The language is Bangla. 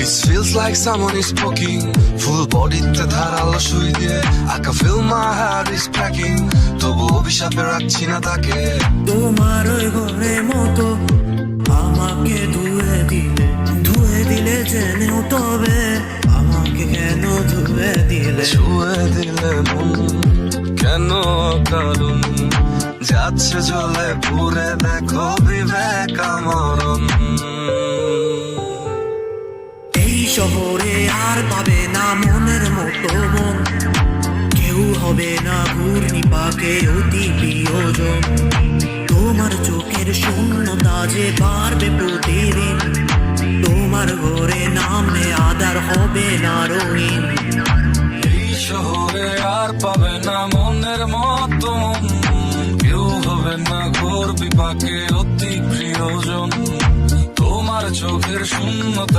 This feels like someone is poking full bodyতে ধারালো সুই দিয়ে I can feel my heart is cracking তবু অভিশাপে রাখছি না তাকে তোমার ওই ঘরের মতো আমাকে ধুয়ে দিলে জেনেও তবে আমাকে কেন ধুয়ে দিলে ছুঁয়ে দিলে মন কেন কারণ যাচ্ছে জলে পুরে দেখো বিবেক আমরণ এই শহরে আর পাবে না মনের মতো মন কেউ হবে না ঘূর্ণিপাকে অতি প্রিয়জন তোমার চোখের শূন্যতা যে বাড়বে প্রতিদিন তোমার ঘরে নামলে আদার হবে না রঙিন এই শহরে আর পাবে না মনের মতো কেউ হবে না ঘোর বিপাকে অতি প্রিয়জন তোমার চোখের শূন্যতা